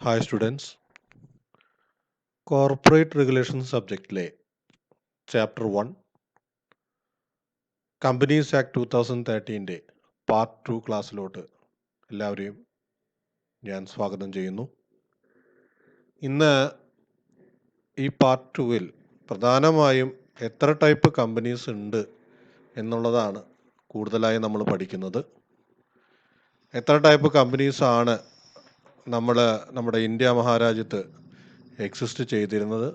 Hi students, corporate regulation സബ്ജക്റ്റിലെ chapter 1 companies act 2013 part 2 ക്ലാസ്സിലോട്ട് എല്ലാവരെയും ഞാൻ സ്വാഗതം ചെയ്യുന്നു. ഇന്ന് ഈ പാർട്ട് 2-ൽ പ്രധാനമായും എത്ര ടൈപ്പ് കമ്പനീസ് ഉണ്ട് എന്നുള്ളതാണ് കൂടുതലായി നമ്മൾ പഠിക്കുന്നത്. എത്ര ടൈപ്പ് കമ്പനീസാണ് നമ്മുടെ ഇന്ത്യ മഹാരാജ്യത്ത് എക്സിസ്റ്റ് ചെയ്തിരുന്നത്,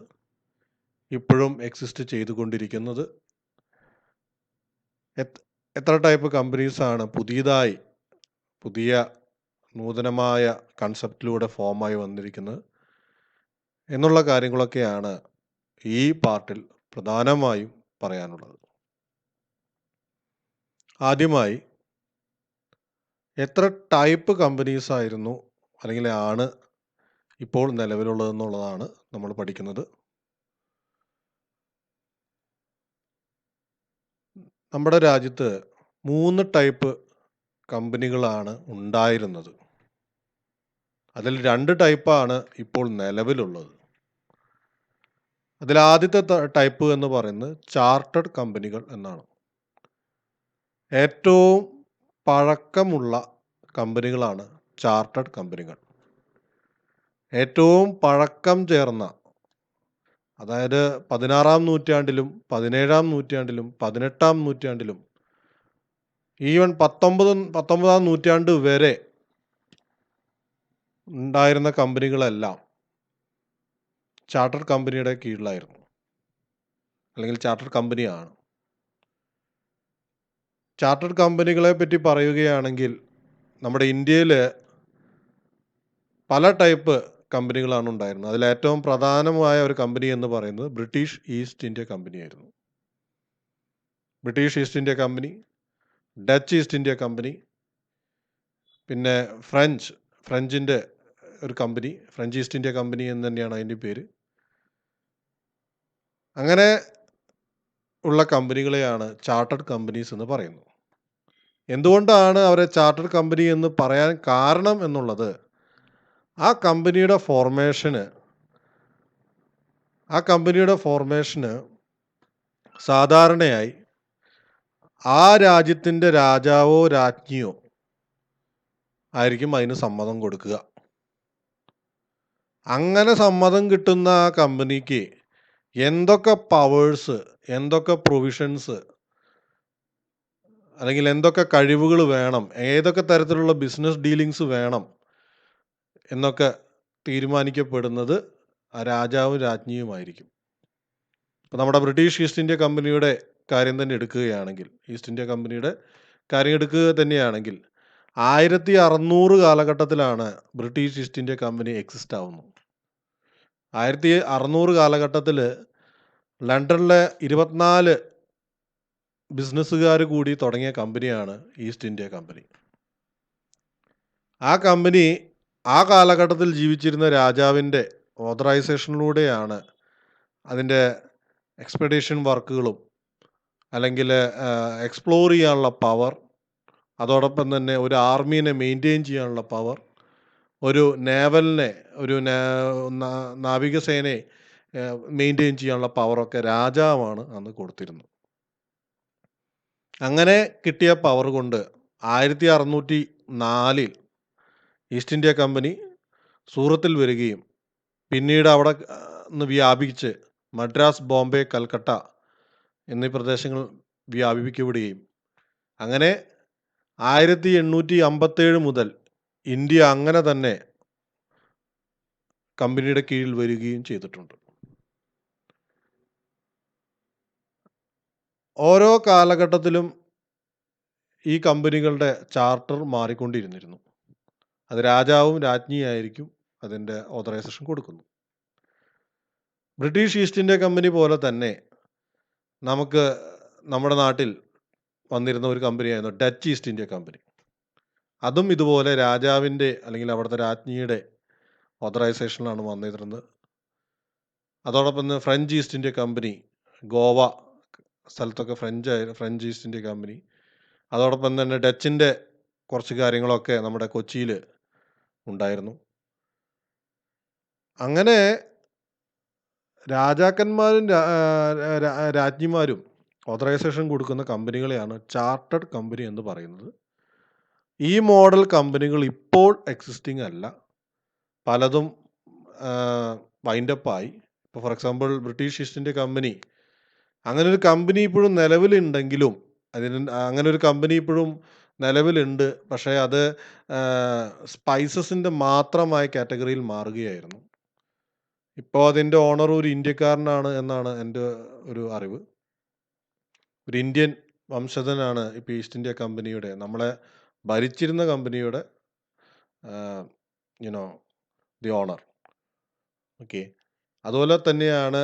ഇപ്പോഴും എക്സിസ്റ്റ് ചെയ്തുകൊണ്ടിരിക്കുന്നത്, എത്ര ടൈപ്പ് കമ്പനീസാണ് പുതിയ നൂതനമായ കൺസെപ്റ്റിലൂടെ ഫോമായി വന്നിരിക്കുന്നത് എന്നുള്ള കാര്യങ്ങളൊക്കെയാണ് ഈ പാർട്ടിൽ പ്രധാനമായും പറയാനുള്ളത്. ആദ്യമായി എത്ര ടൈപ്പ് കമ്പനീസ് ആയിരുന്നു അല്ലെങ്കിൽ ആണ് ഇപ്പോൾ നിലവിലുള്ളതെന്നുള്ളതാണ് നമ്മൾ പഠിക്കുന്നത്. നമ്മുടെ രാജ്യത്ത് 3 ടൈപ്പ് കമ്പനികളാണ് ഉണ്ടായിരുന്നത്. അതിൽ 2 ടൈപ്പാണ് ഇപ്പോൾ നിലവിലുള്ളത്. അതിൽ ആദ്യത്തെ ടൈപ്പ് എന്ന് പറയുന്നത് ചാർട്ടേഡ് കമ്പനികൾ എന്നാണ്. ഏറ്റവും പഴക്കമുള്ള കമ്പനികളാണ് ചാർട്ടേഡ് കമ്പനികൾ. ഏറ്റവും പഴക്കം ചേർന്ന, അതായത് 16-ാം നൂറ്റാണ്ടിലും 17-ാം നൂറ്റാണ്ടിലും 18-ാം നൂറ്റാണ്ടിലും ഈവൻ 19-ാം നൂറ്റാണ്ട് വരെ ഉണ്ടായിരുന്ന കമ്പനികളെല്ലാം ചാർട്ടേഡ് കമ്പനിയുടെ കീഴിലായിരുന്നു, അല്ലെങ്കിൽ ചാർട്ടേഡ് കമ്പനിയാണ്. ചാർട്ടേഡ് കമ്പനികളെ പറ്റി പറയുകയാണെങ്കിൽ നമ്മുടെ ഇന്ത്യയിൽ പല ടൈപ്പ് കമ്പനികളാണ് ഉണ്ടായിരുന്നത്. അതിൽ ഏറ്റവും പ്രധാനമായ ഒരു കമ്പനി എന്ന് പറയുന്നത് ബ്രിട്ടീഷ് ഈസ്റ്റ് ഇന്ത്യ കമ്പനിയായിരുന്നു. British east India company, Dutch east India company, പിന്നെ ഫ്രഞ്ചിൻ്റെ ഒരു company, French east India company എന്ന് തന്നെയാണ് അതിൻ്റെ പേര്. അങ്ങനെ ഉള്ള കമ്പനികളെയാണ് ചാർട്ടേഡ് കമ്പനീസ് എന്ന് പറയുന്നത്. എന്തുകൊണ്ടാണ് അവരെ ചാർട്ടേഡ് കമ്പനി എന്ന് പറയാൻ കാരണം എന്നുള്ളത്, ആ കമ്പനിയുടെ ഫോർമേഷന് സാധാരണയായി ആ രാജ്യത്തിൻ്റെ രാജാവോ രാജ്ഞിയോ ആയിരിക്കും അതിന് സമ്മതം കൊടുക്കുക. അങ്ങനെ സമ്മതം കിട്ടുന്ന ആ കമ്പനിക്ക് എന്തൊക്കെ പവേഴ്സ്, എന്തൊക്കെ പ്രൊവിഷൻസ്, അല്ലെങ്കിൽ എന്തൊക്കെ കഴിവുകൾ വേണം, ഏതൊക്കെ തരത്തിലുള്ള ബിസിനസ് ഡീലിങ്സ് വേണം എന്നൊക്കെ തീരുമാനിക്കപ്പെടുന്നത് ആ രാജാവും രാജ്ഞിയുമായിരിക്കും. ഇപ്പോൾ നമ്മുടെ ബ്രിട്ടീഷ് ഈസ്റ്റ് ഇന്ത്യ കമ്പനിയുടെ കാര്യം തന്നെ എടുക്കുകയാണെങ്കിൽ 1600 കാലഘട്ടത്തിലാണ് British east India company exist ആവുന്നത്. 1600 കാലഘട്ടത്തിൽ ലണ്ടനിലെ 24 ബിസിനസ്സുകാർ കൂടി തുടങ്ങിയ കമ്പനിയാണ് ഈസ്റ്റ് ഇന്ത്യ കമ്പനി. ആ കമ്പനി ആ കാലഘട്ടത്തിൽ ജീവിച്ചിരുന്ന രാജാവിൻ്റെ ഓതറൈസേഷനിലൂടെയാണ് അതിൻ്റെ എക്സ്പെഡീഷൻ വർക്കുകളും, അല്ലെങ്കിൽ എക്സ്പ്ലോർ ചെയ്യാനുള്ള പവർ, അതോടൊപ്പം തന്നെ ഒരു ആർമീനെ മെയിൻറ്റെയിൻ ചെയ്യാനുള്ള പവർ, ഒരു നാവികസേനയെ മെയിൻറ്റെയിൻ ചെയ്യാനുള്ള പവറൊക്കെ രാജാവാണ് അന്ന് കൊടുത്തിരുന്നത്. അങ്ങനെ കിട്ടിയ പവർ കൊണ്ട് 1604 ഈസ്റ്റ് ഇന്ത്യ കമ്പനി സൂറത്തിൽ വരികയും പിന്നീട് അവിടെ നിന്ന് വ്യാപിച്ച് മദ്രാസ്, ബോംബെ, കൽക്കട്ട എന്നീ പ്രദേശങ്ങൾ വ്യാപിപ്പിക്കപ്പെടുകയും അങ്ങനെ 1857 മുതൽ ഇന്ത്യ അങ്ങനെ തന്നെ കമ്പനിയുടെ കീഴിൽ വരികയും ചെയ്തിട്ടുണ്ട്. ഓരോ കാലഘട്ടത്തിലും ഈ കമ്പനികളുടെ ചാർട്ടർ മാറിക്കൊണ്ടിരുന്നിരുന്നു. അത് രാജാവും രാജ്ഞിയായിരിക്കും അതിൻ്റെ ഓതറൈസേഷൻ കൊടുക്കുന്നു. ബ്രിട്ടീഷ് ഈസ്റ്റ് ഇന്ത്യ കമ്പനി പോലെ തന്നെ നമുക്ക് നമ്മുടെ നാട്ടിൽ വന്നിരുന്ന ഒരു കമ്പനിയായിരുന്നു ഡച്ച് ഈസ്റ്റ് ഇന്ത്യ കമ്പനി. അതും ഇതുപോലെ രാജാവിൻ്റെ അല്ലെങ്കിൽ അവിടുത്തെ രാജ്ഞിയുടെ ഓതറൈസേഷനിലാണ് വന്നിരുന്നത്. അതോടൊപ്പം തന്നെ French east India company, Goa സ്ഥലത്തൊക്കെ ഫ്രഞ്ച് ഈസ്റ്റ് ഇന്ത്യ കമ്പനി, അതോടൊപ്പം തന്നെ ഡച്ചിൻ്റെ കുറച്ച് കാര്യങ്ങളൊക്കെ നമ്മുടെ കൊച്ചിയിൽ ഉണ്ടായിരുന്നു. അങ്ങനെ രാജാക്കന്മാരും രാജ്ഞിമാരും ഓതറൈസേഷൻ കൊടുക്കുന്ന കമ്പനികളെയാണ് ചാർട്ടേഡ് കമ്പനി എന്ന് പറയുന്നത്. ഈ മോഡൽ കമ്പനികൾ ഇപ്പോൾ എക്സിസ്റ്റിംഗ് അല്ല. പലതും വൈൻഡ് അപ്പ് ആയി. ഇപ്പോൾ for example British east India company, അങ്ങനെ ഒരു കമ്പനി ഇപ്പോഴും നിലവിലുണ്ടെങ്കിലും അങ്ങനെ ഒരു കമ്പനി ഇപ്പോഴും നിലവിലുണ്ട്. പക്ഷേ അത് സ്പൈസസിൻ്റെ മാത്രമായ കാറ്റഗറിയിൽ മാറുകയായിരുന്നു. ഇപ്പോൾ അതിൻ്റെ ഓണർ ഒരു ഇന്ത്യക്കാരനാണ് എന്നാണ് എൻ്റെ ഒരു അറിവ്. ഒരു ഇന്ത്യൻ വംശജനാണ് ഇപ്പോൾ ഈസ്റ്റ് ഇന്ത്യ കമ്പനിയുടെ, നമ്മളെ ഭരിച്ചിരുന്ന കമ്പനിയുടെ യുനോ ദി ഓണർ. ഓക്കെ. അതുപോലെ തന്നെയാണ്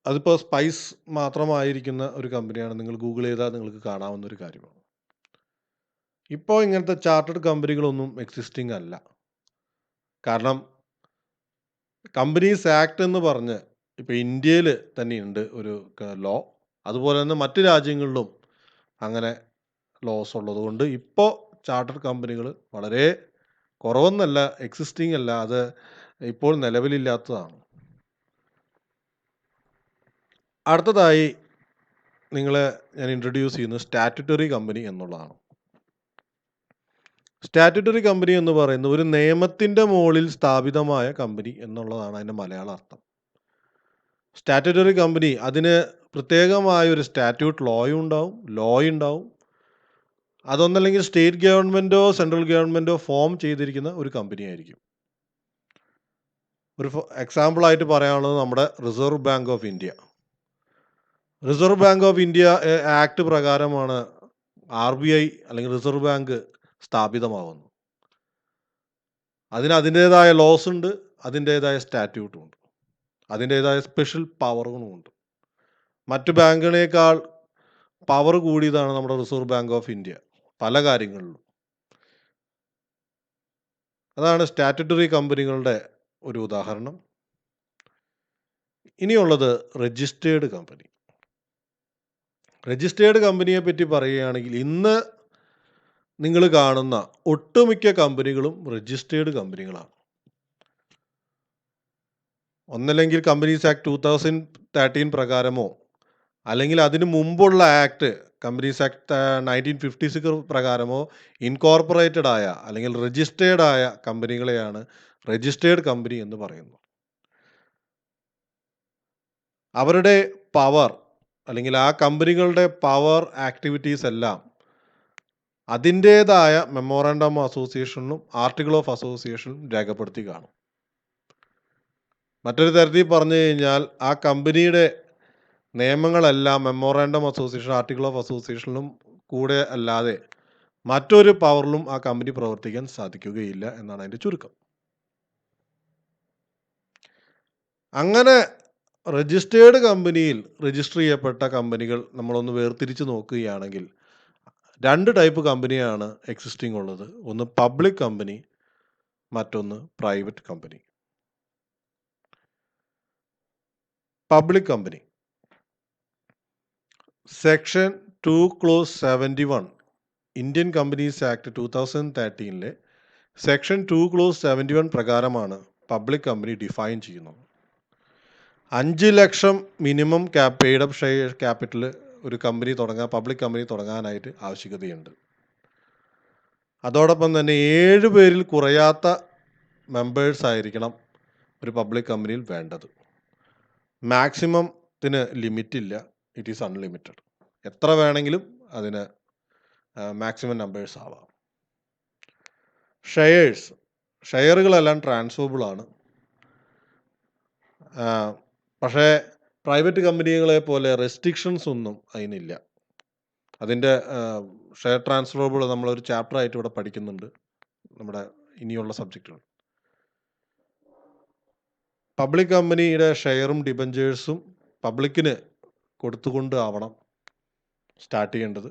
അതിപ്പോൾ സ്പൈസ് മാത്രമായിരിക്കുന്ന ഒരു കമ്പനിയാണ്. നിങ്ങൾ ഗൂഗിൾ ചെയ്താൽ നിങ്ങൾക്ക് കാണാവുന്ന ഒരു കാര്യമാണ്. ഇപ്പോൾ ഇങ്ങനത്തെ ചാർട്ടേഡ് കമ്പനികളൊന്നും എക്സിസ്റ്റിംഗ് അല്ല. കാരണം കമ്പനീസ് ആക്ട് എന്ന് പറഞ്ഞ് ഇപ്പോൾ ഇന്ത്യയിൽ തന്നെയുണ്ട് ഒരു ലോ. അതുപോലെ തന്നെ മറ്റ് രാജ്യങ്ങളിലും അങ്ങനെ ലോസ് ഉള്ളതുകൊണ്ട് ഇപ്പോൾ ചാർട്ടേഡ് കമ്പനികൾ വളരെ കുറവെന്നല്ല, എക്സിസ്റ്റിംഗ് അല്ല, അത് ഇപ്പോൾ നിലവിലില്ലാത്തതാണ്. അടുത്തതായി നിങ്ങളെ ഞാൻ ഇൻട്രൊഡ്യൂസ് ചെയ്യുന്നത് സ്റ്റാറ്റ്യൂട്ടറി കമ്പനി എന്നുള്ളതാണ്. സ്റ്റാറ്റ്യൂട്ടറി കമ്പനി എന്ന് പറയുന്നത് ഒരു നിയമത്തിൻ്റെ മുകളിൽ സ്ഥാപിതമായ കമ്പനി എന്നുള്ളതാണ് അതിൻ്റെ മലയാള അർത്ഥം. സ്റ്റാറ്റ്യൂട്ടറി കമ്പനി അതിന് പ്രത്യേകമായ ഒരു സ്റ്റാറ്റ്യൂട്ട് ലോ ഉണ്ടാവും. അതൊന്നല്ലെങ്കിൽ സ്റ്റേറ്റ് ഗവൺമെൻറ്റോ സെൻട്രൽ ഗവൺമെൻറ്റോ ഫോം ചെയ്തിരിക്കുന്ന ഒരു കമ്പനി ആയിരിക്കും. ഒരു എക്സാമ്പിളായിട്ട് പറയാനുള്ളത് നമ്മുടെ reserve bank of India. Reserve bank of India act പ്രകാരമാണ് RBI അല്ലെങ്കിൽ റിസർവ് ബാങ്ക് സ്ഥാപിതമാവുന്നത്. അതിൻ്റേതായ ലോസ് ഉണ്ട്, അതിൻ്റേതായ സ്റ്റാറ്റ്യൂട്ടും ഉണ്ട്, അതിൻ്റേതായ സ്പെഷ്യൽ പവറുകളുമുണ്ട്. മറ്റ് ബാങ്കുകളേക്കാൾ പവർ കൂടിയതാണ് നമ്മുടെ റിസർവ് ബാങ്ക് ഓഫ് ഇന്ത്യ പല കാര്യങ്ങളിലും. അതാണ് സ്റ്റാറ്റ്യൂട്ടറി കമ്പനികളുടെ ഒരു ഉദാഹരണം. ഇനിയുള്ളത് രജിസ്റ്റേർഡ് കമ്പനി. രജിസ്റ്റേർഡ് കമ്പനിയെ പറ്റി പറയുകയാണെങ്കിൽ ഇന്ന് നിങ്ങൾ കാണുന്ന ഒട്ടുമിക്ക കമ്പനികളും രജിസ്റ്റേർഡ് കമ്പനികളാണ്. ഒന്നല്ലെങ്കിൽ കമ്പനീസ് ആക്ട് 2013 പ്രകാരമോ അല്ലെങ്കിൽ അതിനു മുമ്പുള്ള ആക്ട് കമ്പനീസ് ആക്ട് 1956 പ്രകാരമോ ഇൻകോർപ്പറേറ്റഡ് ആയ അല്ലെങ്കിൽ രജിസ്റ്റേർഡ് ആയ കമ്പനികളെയാണ് രജിസ്റ്റേർഡ് കമ്പനി എന്ന് പറയുന്നത്. അവരുടെ പവർ അല്ലെങ്കിൽ ആ കമ്പനികളുടെ പവർ ആക്ടിവിറ്റീസ് എല്ലാം അതിൻ്റേതായ മെമ്മോറാണ്ടം ഓഫ് അസോസിയേഷനിലും ആർട്ടിക്കിൾ ഓഫ് അസോസിയേഷനിലും രേഖപ്പെടുത്തി കാണും. മറ്റൊരു തരത്തിൽ പറഞ്ഞു കഴിഞ്ഞാൽ ആ കമ്പനിയുടെ നിയമങ്ങളെല്ലാം മെമ്മോറാണ്ടം അസോസിയേഷൻ ആർട്ടിക്കിൾ ഓഫ് അസോസിയേഷനിലും കൂടെ അല്ലാതെ മറ്റൊരു പവറിലും ആ കമ്പനി പ്രവർത്തിക്കാൻ സാധിക്കുകയില്ല എന്നാണ് അതിൻ്റെ ചുരുക്കം. അങ്ങനെ രജിസ്റ്റേർഡ് കമ്പനിയിൽ രജിസ്റ്റർ ചെയ്യപ്പെട്ട കമ്പനികൾ നമ്മളൊന്ന് വേർതിരിച്ച് നോക്കുകയാണെങ്കിൽ 2 ടൈപ്പ് കമ്പനിയാണ് എക്സിസ്റ്റിംഗ് ഉള്ളത്. ഒന്ന് പബ്ലിക് കമ്പനി, മറ്റൊന്ന് private company. Public company section 2 clause 71 Indian companies act 2013 section 2 clause 71 പ്രകാരമാണ് പബ്ലിക് കമ്പനി ഡിഫൈൻ ചെയ്യുന്നത്. 5 lakh minimum paid up share capital ഒരു കമ്പനി പബ്ലിക് കമ്പനി തുടങ്ങാനായിട്ട് ആവശ്യകതയുണ്ട്. അതോടൊപ്പം തന്നെ 7 പേരിൽ കുറയാത്ത മെമ്പേഴ്സ് ആയിരിക്കണം ഒരു പബ്ലിക് കമ്പനിയിൽ വേണ്ടത്. മാക്സിമത്തിന് ലിമിറ്റില്ല, ഇറ്റ് ഈസ് അൺലിമിറ്റഡ്. എത്ര വേണമെങ്കിലും അതിന് മാക്സിമം നമ്പേഴ്സ് ആവാം. ഷെയറുകളെല്ലാം ട്രാൻസ്ഫറബിൾ ആണ്. പക്ഷേ പ്രൈവറ്റ് കമ്പനികളെ പോലെ റെസ്ട്രിക്ഷൻസ് ഒന്നും അതിനില്ല. അതിൻ്റെ ഷെയർ ട്രാൻസ്ഫറബിൾ നമ്മളൊരു ചാപ്റ്ററായിട്ട് ഇവിടെ പഠിക്കുന്നുണ്ട് നമ്മുടെ ഇനിയുള്ള സബ്ജക്റ്റുകൾ. പബ്ലിക് കമ്പനിയുടെ ഷെയറും ഡിബഞ്ചേഴ്സും പബ്ലിക്കിന് കൊടുത്തുകൊണ്ട് ആവണം സ്റ്റാർട്ട് ചെയ്യേണ്ടത്.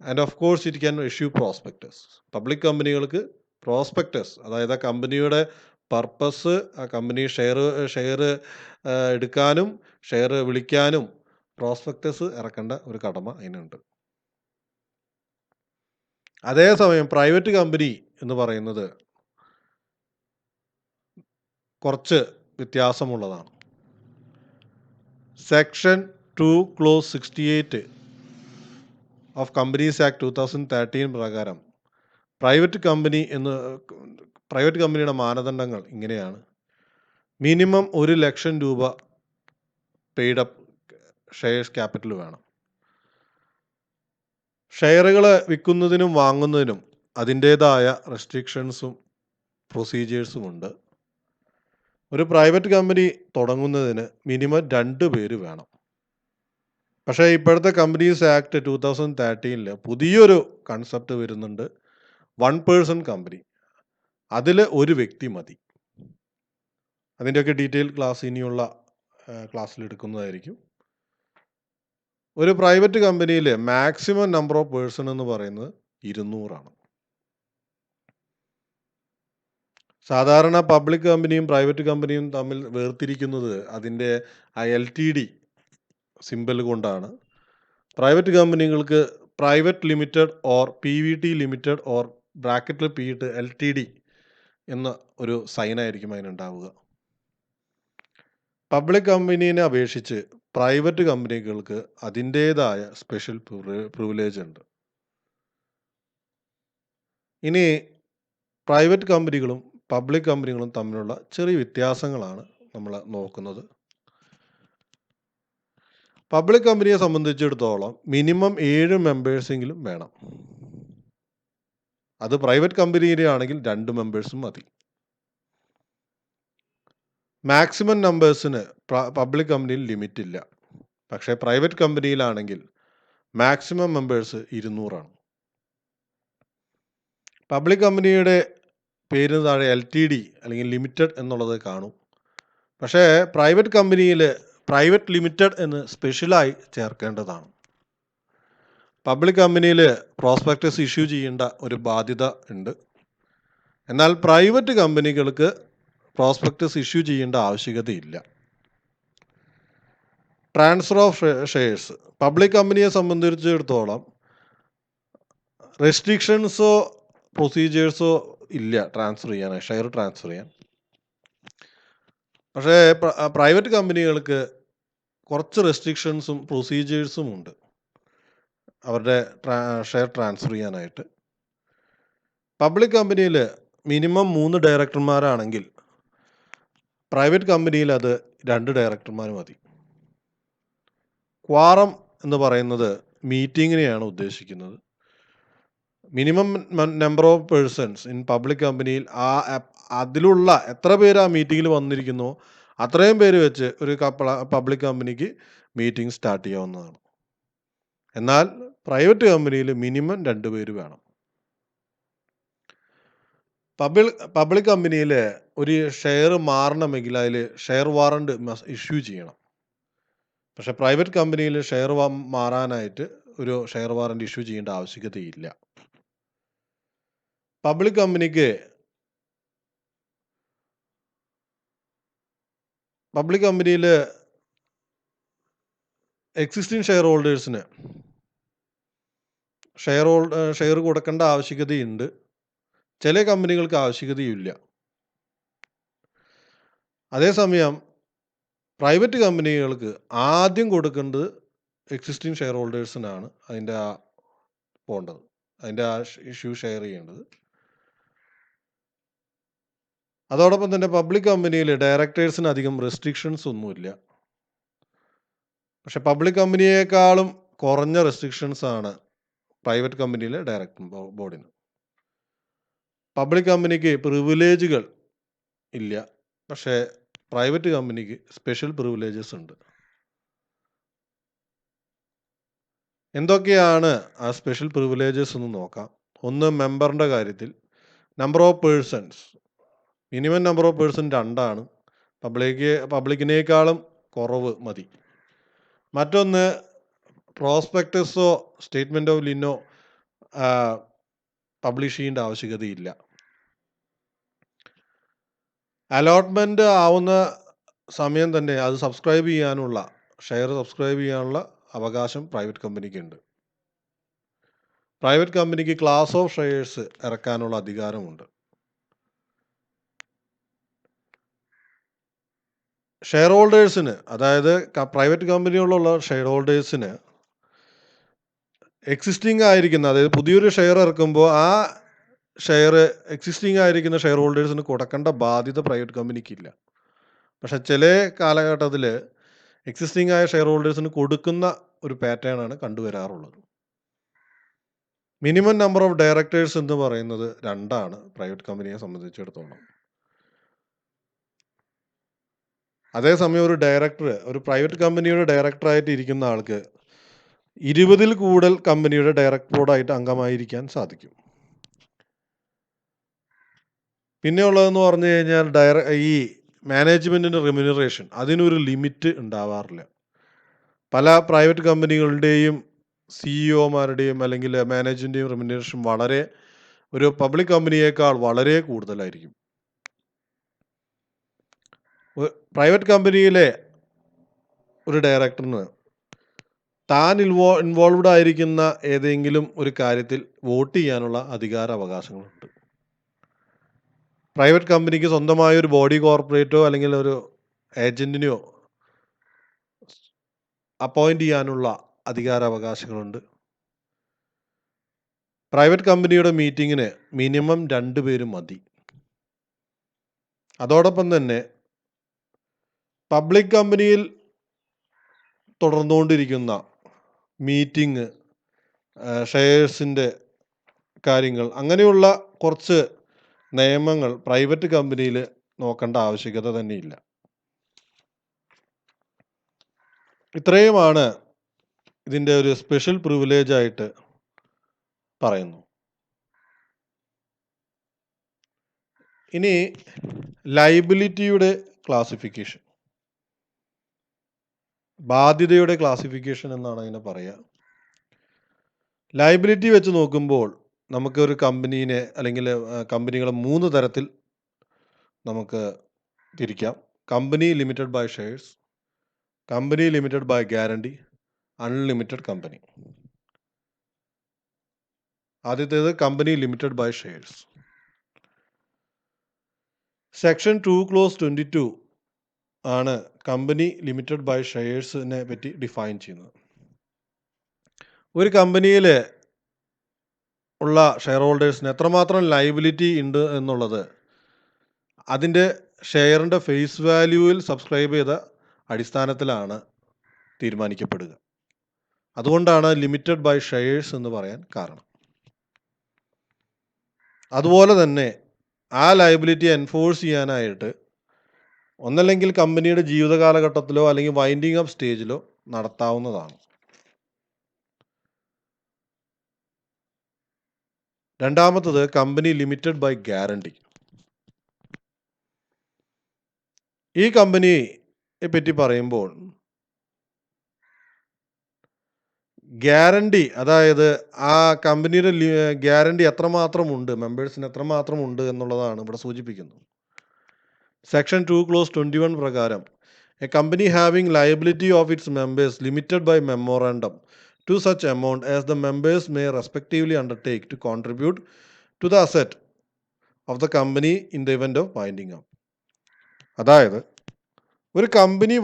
And of course it can issue prospectus. Public കമ്പനികൾക്ക് പ്രോസ്പെക്ടസ്, അതായത് ആ കമ്പനിയുടെ പർപ്പസ്, ആ കമ്പനി ഷെയർ എടുക്കാനും ഷെയർ വിളിക്കാനും പ്രോസ്പെക്ടസ് ഇറക്കേണ്ട ഒരു കടമ അതിനുണ്ട്. അതേസമയം പ്രൈവറ്റ് കമ്പനി എന്ന് പറയുന്നത് കുറച്ച് വ്യത്യാസമുള്ളതാണ്. Section 2 clause 68 of companies act 2013 പ്രകാരം പ്രൈവറ്റ് കമ്പനിയുടെ മാനദണ്ഡങ്ങൾ ഇങ്ങനെയാണ്. മിനിമം 1,00,000 രൂപ പെയ്ഡ് അപ്പ് ഷെയർസ് ക്യാപിറ്റൽ വേണം. ഷെയറുകൾ വിൽക്കുന്നതിനും വാങ്ങുന്നതിനും അതിൻ്റേതായ റെസ്ട്രിക്ഷൻസും പ്രൊസീജിയേഴ്സുമുണ്ട്. ഒരു പ്രൈവറ്റ് കമ്പനി തുടങ്ങുന്നതിന് മിനിമം 2 പേര് വേണം. പക്ഷേ ഇപ്പോഴത്തെ കമ്പനീസ് ആക്ട് 2013 പുതിയൊരു കൺസെപ്റ്റ് വരുന്നുണ്ട്. 1 പേഴ്സൺ കമ്പനി. അതിൽ ഒരു വ്യക്തി മതി. അതിൻ്റെയൊക്കെ ഡീറ്റെയിൽ ക്ലാസ് ഇനിയുള്ള ക്ലാസ്സിൽ എടുക്കുന്നതായിരിക്കും. ഒരു പ്രൈവറ്റ് കമ്പനിയിൽ മാക്സിമം നമ്പർ ഓഫ് പേഴ്സൺ എന്ന് പറയുന്നത് 200 സാധാരണ പബ്ലിക് കമ്പനിയും പ്രൈവറ്റ് കമ്പനിയും തമ്മിൽ വേർതിരിക്കുന്നത് അതിൻ്റെ LTD സിമ്പൽ കൊണ്ടാണ്. പ്രൈവറ്റ് കമ്പനികൾക്ക് private limited or PVT limited or ബ്രാക്കറ്റിൽ പിയിട്ട് LTD എന്ന ഒരു സൈനായിരിക്കും അതിനുണ്ടാവുക. പബ്ലിക് കമ്പനീനെ അപേക്ഷിച്ച് പ്രൈവറ്റ് കമ്പനികൾക്ക് അതിൻ്റേതായ സ്പെഷ്യൽ പ്രിവിലേജ് ഉണ്ട്. ഇനി പ്രൈവറ്റ് കമ്പനികളും പബ്ലിക് കമ്പനികളും തമ്മിലുള്ള ചെറിയ വ്യത്യാസങ്ങളാണ് നമ്മൾ നോക്കുന്നത്. പബ്ലിക് കമ്പനിയെ സംബന്ധിച്ചിടത്തോളം മിനിമം 7 മെമ്പേഴ്സെങ്കിലും വേണം. അത് പ്രൈവറ്റ് കമ്പനിയിലെ ആണെങ്കിൽ 2 മെമ്പേഴ്സും മതി. മാക്സിമം നമ്പേഴ്സിന് പബ്ലിക് കമ്പനിയിൽ ലിമിറ്റ് ഇല്ല. പക്ഷേ പ്രൈവറ്റ് കമ്പനിയിലാണെങ്കിൽ മാക്സിമം മെമ്പേഴ്സ് 200. പബ്ലിക് കമ്പനിയുടെ പേരിന് താഴെ LTD അല്ലെങ്കിൽ ലിമിറ്റഡ് എന്നുള്ളത് കാണും. പക്ഷേ പ്രൈവറ്റ് കമ്പനിയിൽ പ്രൈവറ്റ് ലിമിറ്റഡ് എന്ന് സ്പെഷ്യലായി ചേർക്കേണ്ടതാണ്. പബ്ലിക് കമ്പനിയിൽ പ്രോസ്പെക്ടസ് ഇഷ്യൂ ചെയ്യേണ്ട ഒരു ബാധ്യത ഉണ്ട്. എന്നാൽ പ്രൈവറ്റ് കമ്പനികൾക്ക് പ്രോസ്പെക്ടസ് ഇഷ്യൂ ചെയ്യേണ്ട ആവശ്യകതയില്ല. ട്രാൻസ്ഫർ ഓഫ് ഷെയർസ് പബ്ലിക് കമ്പനിയെ സംബന്ധിച്ചിടത്തോളം റെസ്ട്രിക്ഷൻസോ പ്രൊസീജിയേഴ്സോ ഇല്ല ഷെയർ ട്രാൻസ്ഫർ ചെയ്യാൻ. പക്ഷേ പ്രൈവറ്റ് കമ്പനികൾക്ക് കുറച്ച് റെസ്ട്രിക്ഷൻസും പ്രൊസീജിയേഴ്സും ഉണ്ട് അവരുടെ ഷെയർ ട്രാൻസ്ഫർ ചെയ്യാനായിട്ട്. പബ്ലിക് കമ്പനിയിൽ മിനിമം 3 ഡയറക്ടർമാരാണെങ്കിൽ പ്രൈവറ്റ് കമ്പനിയിൽ അത് 2 ഡയറക്ടർമാർ മതി. ക്വാറം എന്ന് പറയുന്നത് മീറ്റിങ്ങിനെയാണ് ഉദ്ദേശിക്കുന്നത്. Minimum number of persons in public കമ്പനിയിൽ അതിലുള്ള എത്ര പേര് ആ മീറ്റിങ്ങിൽ വന്നിരിക്കുന്നോ അത്രയും പേര് വെച്ച് ഒരു പബ്ലിക് കമ്പനിക്ക് മീറ്റിംഗ് സ്റ്റാർട്ട് ചെയ്യാവുന്നതാണ്. എന്നാൽ പ്രൈവറ്റ് കമ്പനിയിൽ മിനിമം 2 പേര് വേണം. പബ്ലിക് കമ്പനിയിൽ ഒരു ഷെയർ മാറണമെങ്കിൽ അതിൽ ഷെയർ വാറണ്ട് ഇഷ്യൂ ചെയ്യണം. പക്ഷേ പ്രൈവറ്റ് കമ്പനിയിൽ ഷെയർ മാറാനായിട്ട് ഒരു ഷെയർ വാറണ്ട് ഇഷ്യൂ ചെയ്യേണ്ട ആവശ്യകതയില്ല. പബ്ലിക് കമ്പനിയിൽ എക്സിസ്റ്റിംഗ് ഷെയർ ഹോൾഡേഴ്സിന് ഷെയർ കൊടുക്കേണ്ട ആവശ്യകതയുണ്ട്. ചില കമ്പനികൾക്ക് ആവശ്യകതയില്ല. അതേസമയം പ്രൈവറ്റ് കമ്പനികൾക്ക് ആദ്യം കൊടുക്കേണ്ടത് എക്സിസ്റ്റിംഗ് ഷെയർ ഹോൾഡേഴ്സിനാണ് അതിൻ്റെ പോകേണ്ടത്, അതിൻ്റെ ഇഷ്യൂ ഷെയർ ചെയ്യേണ്ടത്. അതോടൊപ്പം തന്നെ പബ്ലിക് കമ്പനിയിൽ ഡയറക്ടേഴ്സിന് അധികം റെസ്ട്രിക്ഷൻസ് ഒന്നുമില്ല. പക്ഷെ പബ്ലിക് കമ്പനിയേക്കാളും കുറഞ്ഞ റെസ്ട്രിക്ഷൻസ് ആണ് പ്രൈവറ്റ് കമ്പനിയിലെ ഡയറക്ടർ ബോർഡിന്. പബ്ലിക് കമ്പനിക്ക് പ്രിവിലേജുകൾ ഇല്ല, പക്ഷേ പ്രൈവറ്റ് കമ്പനിക്ക് സ്പെഷ്യൽ പ്രിവിലേജസ് ഉണ്ട്. എന്തൊക്കെയാണ് ആ സ്പെഷ്യൽ പ്രിവിലേജസ് എന്ന് നോക്കാം. ഒന്ന്, മെമ്പറിൻ്റെ കാര്യത്തിൽ number of persons minimum number of person 2 പബ്ലിക്കിനേക്കാളും കുറവ് മതി. മറ്റൊന്ന്, പ്രോസ്പെക്ടസോ സ്റ്റേറ്റ്മെൻറ്റ് ഓഫ് ലിനോ പബ്ലിഷ് ചെയ്യേണ്ട ആവശ്യകതയില്ല. അലോട്ട്മെൻറ്റ് ആവുന്ന സമയം തന്നെ അത് ഷെയർ സബ്സ്ക്രൈബ് ചെയ്യാനുള്ള അവകാശം പ്രൈവറ്റ് കമ്പനിക്കുണ്ട്. പ്രൈവറ്റ് കമ്പനിക്ക് ക്ലാസ് ഓഫ് ഷെയർസ് ഇറക്കാനുള്ള അധികാരമുണ്ട്. ഷെയർ ഹോൾഡേഴ്സിന്, അതായത് പ്രൈവറ്റ് കമ്പനികളിലുള്ള ഷെയർ ഹോൾഡേഴ്സിന് എക്സിസ്റ്റിംഗ് ആയിരിക്കുന്ന, അതായത് പുതിയൊരു ഷെയർ ഇറക്കുമ്പോൾ ആ ഷെയർ എക്സിസ്റ്റിംഗ് ആയിരിക്കുന്ന ഷെയർ ഹോൾഡേഴ്സിന് കൊടുക്കേണ്ട ബാധ്യത പ്രൈവറ്റ് കമ്പനിക്കില്ല. പക്ഷെ ചില കാലഘട്ടത്തിൽ എക്സിസ്റ്റിംഗ് ആയ ഷെയർ ഹോൾഡേഴ്സിന് കൊടുക്കുന്ന ഒരു പാറ്റേൺ ആണ് കണ്ടുവരാറുള്ളത്. മിനിമം നമ്പർ ഓഫ് ഡയറക്ടേഴ്സ് എന്ന് പറയുന്നത് 2 പ്രൈവറ്റ് കമ്പനിയെ സംബന്ധിച്ചിടത്തോളം. അതേസമയം ഒരു പ്രൈവറ്റ് കമ്പനിയുടെ ഡയറക്ടറായിട്ട് ഇരിക്കുന്ന ആൾക്ക് 20-ൽ കൂടുതൽ കമ്പനിയുടെ ഡയറക്ടർ ബോർഡായിട്ട് അംഗമായിരിക്കാൻ സാധിക്കും. പിന്നെ ഉള്ളതെന്ന് പറഞ്ഞു കഴിഞ്ഞാൽ ഈ മാനേജ്മെന്റിന്റെ റെമ്യൂണറേഷൻ, അതിനൊരു ലിമിറ്റ് ഉണ്ടാവാറില്ല. പല പ്രൈവറ്റ് കമ്പനികളുടെയും സിഇഒമാരുടെയും അല്ലെങ്കിൽ മാനേജ്മെന്റിന്റെയും റെമ്യൂണറേഷൻ ഒരു പബ്ലിക് കമ്പനിയേക്കാൾ വളരെ കൂടുതലായിരിക്കും. പ്രൈവറ്റ് കമ്പനിയിലെ ഒരു ഡയറക്ടറിന് താൻ ഇൻവോൾവ്ഡ് ആയിരിക്കുന്ന ഏതെങ്കിലും ഒരു കാര്യത്തിൽ വോട്ട് ചെയ്യാനുള്ള അധികാരാവകാശങ്ങളുണ്ട്. പ്രൈവറ്റ് കമ്പനിക്ക് സ്വന്തമായ ഒരു ബോഡി കോർപ്പറേറ്റോ അല്ലെങ്കിൽ ഒരു ഏജന്റിനെയോ അപ്പോയിന്റ് ചെയ്യാനുള്ള അധികാരാവകാശങ്ങളുണ്ട്. പ്രൈവറ്റ് കമ്പനിയുടെ മീറ്റിങ്ങിന് മിനിമം 2 പേര് മതി. അതോടൊപ്പം തന്നെ പബ്ലിക് കമ്പനിയിൽ തുടർന്നുകൊണ്ടിരിക്കുന്ന മീറ്റിംഗ്, ഷെയർസിൻ്റെ കാര്യങ്ങൾ, അങ്ങനെയുള്ള കുറച്ച് നിയമങ്ങൾ പ്രൈവറ്റ് കമ്പനിയിൽ നോക്കേണ്ട ആവശ്യകത തന്നെയില്ല. ഇത്രയുമാണ് ഇതിൻ്റെ ഒരു സ്പെഷ്യൽ പ്രിവിലേജ് ആയിട്ട് പറയുന്നു. ഇനി ലയബിലിറ്റിയുടെ ക്ലാസിഫിക്കേഷൻ, ബാധ്യതയുടെ ക്ലാസിഫിക്കേഷൻ എന്നാണ് അതിനെ പറയുക. ലയബിലിറ്റി വെച്ച് നോക്കുമ്പോൾ നമുക്ക് ഒരു കമ്പനീനെ അല്ലെങ്കിൽ കമ്പനികളെ 3 തരത്തിൽ നമുക്ക് തിരിക്കാം. Company limited by shares, company limited by guarantee, unlimited company. ആദ്യത്തേത് company limited by shares. Section 2 clause 22 ആണ് കമ്പനി ലിമിറ്റഡ് ബൈ ഷെയർസിനെ പറ്റി ഡിഫൈൻ ചെയ്യുന്നത്. ഒരു കമ്പനിയിൽ ഉള്ള ഷെയർ ഹോൾഡേഴ്സിന് എത്രമാത്രം ലയബിലിറ്റി ഉണ്ട് എന്നുള്ളത് അതിൻ്റെ ഷെയറിൻ്റെ ഫേസ് വാല്യൂവിൽ സബ്സ്ക്രൈബ് ചെയ്ത അടിസ്ഥാനത്തിലാണ് തീരുമാനിക്കപ്പെടുക. അതുകൊണ്ടാണ് ലിമിറ്റഡ് ബൈ ഷെയർസ് എന്ന് പറയാൻ കാരണം. അതുപോലെ തന്നെ ആ ലയബിലിറ്റി എൻഫോഴ്സ് ചെയ്യാനായിട്ട് ഒന്നല്ലെങ്കിൽ കമ്പനിയുടെ ജീവിത കാലഘട്ടത്തിലോ അല്ലെങ്കിൽ വൈൻഡിങ് അപ്പ് സ്റ്റേജിലോ നടത്താവുന്നതാണ്. രണ്ടാമത്തത് കമ്പനി ലിമിറ്റഡ് ബൈ ഗ്യാരണ്ടി. ഈ കമ്പനിയെ പറ്റി പറയുമ്പോൾ ഗ്യാരണ്ടി, അതായത് ആ കമ്പനിയുടെ ഗ്യാരണ്ടി എത്രമാത്രം ഉണ്ട്, മെമ്പേഴ്സിന് എത്രമാത്രം ഉണ്ട് എന്നുള്ളതാണ് ഇവിടെ സൂചിപ്പിക്കുന്നത്. സെക്ഷൻ 2 ക്ലോസ് 21 പ്രകാരം a company having liability of its members limited by memorandum to such amount as the members may respectively undertake to contribute to the asset of the company in the event of winding up. അതായത് ഒരു company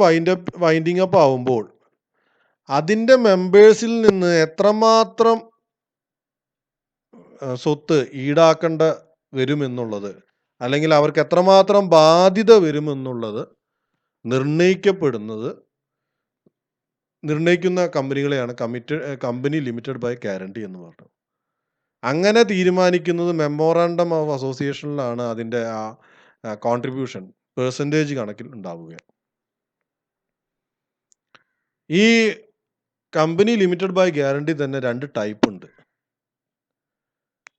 winding up ആവുമ്പോൾ അതിൻ്റെ മെമ്പേഴ്സിൽ നിന്ന് എത്രമാത്രം സ്വത്ത് ഈടാക്കേണ്ട വരുമെന്നുള്ളത്, അല്ലെങ്കിൽ അവർക്ക് എത്രമാത്രം ബാധ്യത വരുമെന്നുള്ളത് നിർണ്ണയിക്കുന്ന കമ്പനികളെയാണ് കമ്പനി ലിമിറ്റഡ് ബൈ ഗ്യാരണ്ടി എന്ന് പറയുന്നത്. അങ്ങനെ തീരുമാനിക്കുന്നത് മെമ്മോറാണ്ടം ഓഫ് അസോസിയേഷനിലാണ് അതിൻ്റെ ആ കോൺട്രിബ്യൂഷൻ പെർസെൻറ്റേജ് കണക്കിൽ ഉണ്ടാവുക. ഈ കമ്പനി ലിമിറ്റഡ് ബൈ ഗ്യാരണ്ടി തന്നെ 2 ടൈപ്പ് ഉണ്ട്.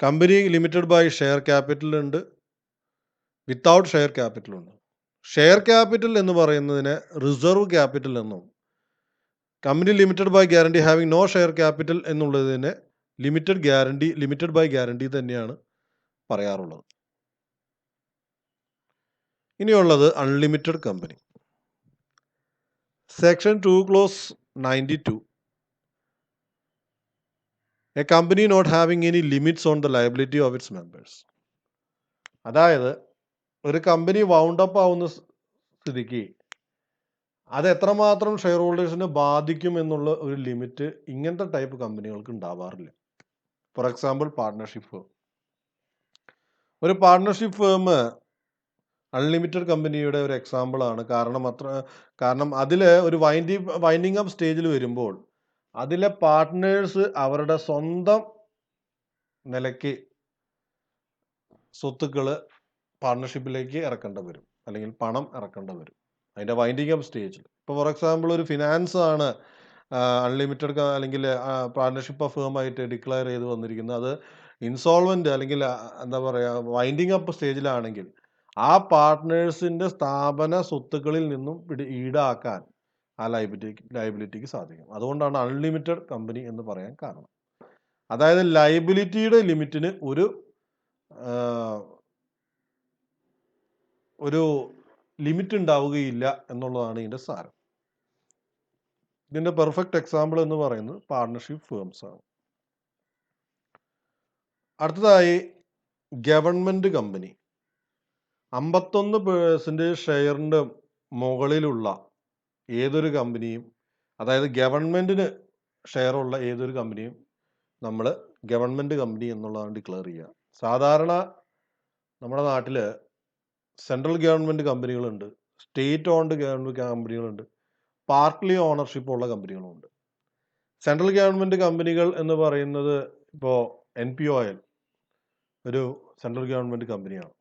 Company limited by share capital ഉണ്ട്, വിത്തൗട്ട് ഷെയർ ക്യാപിറ്റൽ ഉണ്ട്. ഷെയർ ക്യാപിറ്റൽ എന്ന് പറയുന്നതിന് റിസർവ് ക്യാപിറ്റൽ എന്നും, company limited by guarantee having no share capital എന്നുള്ളതിനെ ലിമിറ്റഡ് ബൈ ഗ്യാരണ്ടി തന്നെയാണ് പറയാറുള്ളത്. ഇനിയുള്ളത് unlimited company. Section 2 clause 92 A company not having any limits on the liability of its members. അതായത് ഒരു company wound up ആവുന്ന സ്ഥിതിക്ക് അത് എത്രമാത്രം ഷെയർ ഹോൾഡേഴ്സിനെ ബാധിക്കും എന്നുള്ള ഒരു ലിമിറ്റ് ഇങ്ങനത്തെ ടൈപ്പ് കമ്പനികൾക്ക് ഉണ്ടാവാറില്ല. For example partnership firm. ഒരു പാർട്ട്ണർഷിപ്പ് ഫേം അൺലിമിറ്റഡ് കമ്പനിയുടെ ഒരു എക്സാമ്പിളാണ്. കാരണം അതിൽ ഒരു വൈൻഡിങ് അപ്പ് സ്റ്റേജിൽ വരുമ്പോൾ അതിലെ പാർട്ട്നേഴ്സ് അവരുടെ സ്വന്തം നിലയ്ക്ക് സ്വത്തുക്കൾ പാർട്ണർഷിപ്പിലേക്ക് ഇറക്കേണ്ടി വരും, അല്ലെങ്കിൽ പണം ഇറക്കേണ്ടി വരും അതിൻ്റെ വൈൻഡിങ് അപ്പ് സ്റ്റേജിൽ. ഇപ്പോൾ ഫോർ എക്സാമ്പിൾ ഒരു ഫിനാൻസ് ആണ് അൺലിമിറ്റഡ് അല്ലെങ്കിൽ പാർട്ണർഷിപ്പ് ഫേമായിട്ട് ഡിക്ലെയർ ചെയ്ത് വന്നിരിക്കുന്നത്. അത് ഇൻസോൾവെൻ്റ് അല്ലെങ്കിൽ എന്താ പറയുക, വൈൻഡിങ് അപ്പ് സ്റ്റേജിലാണെങ്കിൽ ആ പാർട്ട്നേഴ്സിൻ്റെ സ്ഥാപന സ്വത്തുക്കളിൽ നിന്നും ഈടാക്കാൻ ആ ലയബിലിറ്റിക്ക് സാധിക്കും. അതുകൊണ്ടാണ് അൺലിമിറ്റഡ് കമ്പനി എന്ന് പറയാൻ കാരണം. അതായത് ലയബിലിറ്റിയുടെ ലിമിറ്റിന് ഒരു ലിമിറ്റ് ഉണ്ടാവുകയില്ല എന്നുള്ളതാണ് ഇതിൻ്റെ സാരം. ഇതിൻ്റെ പെർഫെക്റ്റ് എക്സാമ്പിൾ എന്ന് പറയുന്നത് പാർട്ണർഷിപ്പ് ഫേംസ് ആണ്. അടുത്തതായി ഗവൺമെൻറ് കമ്പനി. 51% ഷെയറിൻ്റെ മുകളിലുള്ള ഏതൊരു കമ്പനിയും, അതായത് ഗവൺമെൻറ്റിന് ഷെയറുള്ള ഏതൊരു കമ്പനിയും നമ്മൾ ഗവൺമെൻറ് കമ്പനി എന്നുള്ളതാണ് ഡിക്ലെയർ ചെയ്യുക. സാധാരണ നമ്മുടെ നാട്ടിൽ സെൻട്രൽ ഗവൺമെൻറ് കമ്പനികളുണ്ട്, സ്റ്റേറ്റ് ഓൺഡ് ഗവൺമെൻറ് കമ്പനികളുണ്ട്, പാർട്ട്ലി ഓണർഷിപ്പ് ഉള്ള കമ്പനികളുമുണ്ട്. സെൻട്രൽ ഗവൺമെൻറ് കമ്പനികൾ എന്ന് പറയുന്നത് ഇപ്പോൾ NPOL ഒരു സെൻട്രൽ ഗവൺമെൻറ് കമ്പനിയാണ്.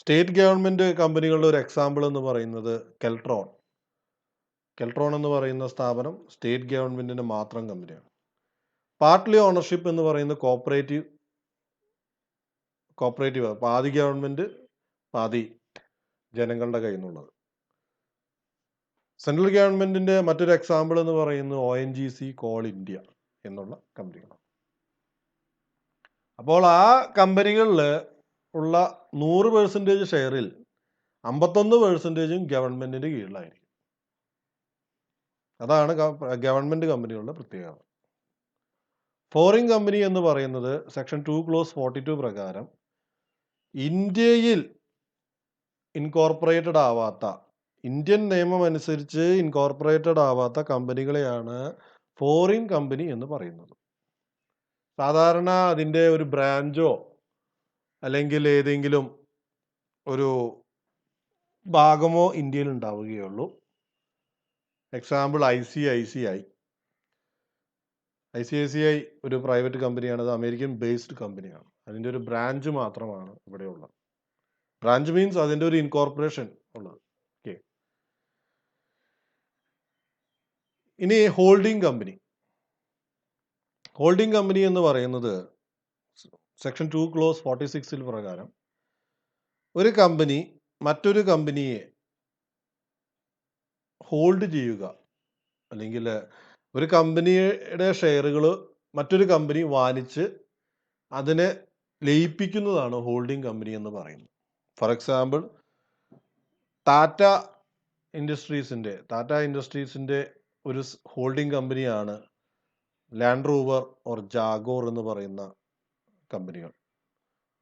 സ്റ്റേറ്റ് ഗവൺമെൻറ് കമ്പനികളുടെ ഒരു എക്സാമ്പിൾ എന്ന് പറയുന്നത് കെൽട്രോൺ എന്ന് പറയുന്ന സ്ഥാപനം സ്റ്റേറ്റ് ഗവൺമെൻറ്റിൻ്റെ മാത്രം കമ്പനിയാണ്. പാർട്ട്ലി ഓണർഷിപ്പ് എന്ന് പറയുന്ന കോപ്പറേറ്റീവ്, പാതി ഗവൺമെൻറ് പാതി ജനങ്ങളുടെ കയ്യിൽ നിന്നുള്ളത്. സെൻട്രൽ ഗവൺമെൻറ്റിൻ്റെ മറ്റൊരു എക്സാമ്പിൾ എന്ന് പറയുന്നത് ONGC കോൾ ഇന്ത്യ എന്നുള്ള കമ്പനികളാണ്. അപ്പോൾ ആ കമ്പനികളിൽ ഉള്ള 100% ഷെയറിൽ 51% ഗവൺമെൻറ്റിൻ്റെ കീഴിലായിരിക്കും. അതാണ് ഗവൺമെൻറ് കമ്പനികളുടെ പ്രത്യേകത. ഫോറിൻ കമ്പനി എന്ന് പറയുന്നത് സെക്ഷൻ 2 ക്ലോസ് 42 പ്രകാരം ഇന്ത്യയിൽ ഇൻകോർപ്പറേറ്റഡ് ആവാത്ത, ഇന്ത്യൻ നിയമം അനുസരിച്ച് ഇൻകോർപ്പറേറ്റഡ് ആവാത്ത കമ്പനികളെയാണ് ഫോറിൻ കമ്പനി എന്ന് പറയുന്നത്. സാധാരണ അതിൻ്റെ ഒരു ബ്രാഞ്ചോ അല്ലെങ്കിൽ ഏതെങ്കിലും ഒരു ഭാഗമോ ഇന്ത്യയിൽ ഉണ്ടാവുകയുള്ളൂ. എക്സാമ്പിൾ ICICI ഒരു പ്രൈവറ്റ് കമ്പനിയാണ്. അത് അമേരിക്കൻ ബേസ്ഡ് കമ്പനിയാണ്. അതിൻ്റെ ഒരു ബ്രാഞ്ച് മാത്രമാണ് ഇവിടെയുള്ളത്. ബ്രാഞ്ച് മീൻസ് അതിൻ്റെ ഒരു ഇൻകോർപ്പറേഷൻ ഉള്ളത്. ഓക്കെ. ഇനി ഹോൾഡിംഗ് കമ്പനി എന്ന് പറയുന്നത് സെക്ഷൻ 2 ക്ലോസ് 46 പ്രകാരം ഒരു കമ്പനി മറ്റൊരു കമ്പനിയെ ഹോൾഡ് ചെയ്യുക, അല്ലെങ്കിൽ ഒരു കമ്പനിയുടെ ഷെയറുകൾ മറ്റൊരു കമ്പനി വാങ്ങിച്ച് അതിനെ ലയിപ്പിക്കുന്നതാണ് ഹോൾഡിംഗ് കമ്പനി എന്ന് പറയുന്നത്. ഫോർ എക്സാമ്പിൾ ടാറ്റ ഇൻഡസ്ട്രീസിൻ്റെ ഒരു ഹോൾഡിംഗ് കമ്പനിയാണ് ലാൻഡ് റോവർ ഓർ ജാഗോർ എന്ന് പറയുന്ന കമ്പനികൾ.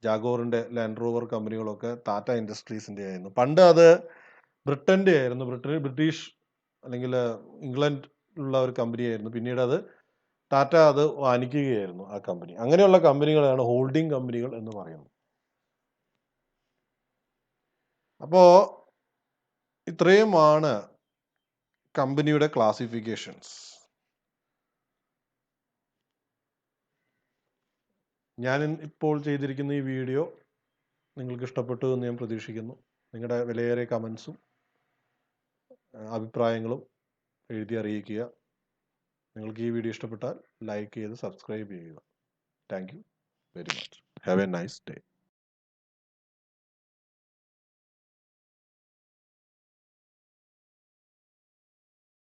ജാഗോറിൻ്റെ ലാൻഡ് റോവർ കമ്പനികളൊക്കെ ടാറ്റ ഇൻഡസ്ട്രീസിൻ്റെ ആയിരുന്നു. പണ്ട് അത് ബ്രിട്ടൻ്റെ ആയിരുന്നു, ബ്രിട്ടീഷ് അല്ലെങ്കിൽ ഇംഗ്ലണ്ടിലുള്ള ഒരു കമ്പനിയായിരുന്നു. പിന്നീട് അത് ടാറ്റ അത് വാങ്ങിക്കുകയായിരുന്നു ആ കമ്പനി. അങ്ങനെയുള്ള കമ്പനികളാണ് ഹോൾഡിംഗ് കമ്പനികൾ എന്ന് പറയുന്നത്. അപ്പോൾ ഇത്രയുമാണ് കമ്പനിയുടെ ക്ലാസിഫിക്കേഷൻസ്. ഞാൻ ഇപ്പോൾ ചെയ്തിരിക്കുന്ന ഈ വീഡിയോ നിങ്ങൾക്ക് ഇഷ്ടപ്പെട്ടു എന്ന് ഞാൻ പ്രതീക്ഷിക്കുന്നു. നിങ്ങളുടെ വിലയേറിയ കമൻസും അഭിപ്രായങ്ങളും എഴുതി അറിയിക്കുക. നിങ്ങൾക്ക് ഈ വീഡിയോ ഇഷ്ടപ്പെട്ടാൽ ലൈക്ക് ചെയ്ത് സബ്സ്ക്രൈബ് ചെയ്യുക. Thank you very much. Have A nice day.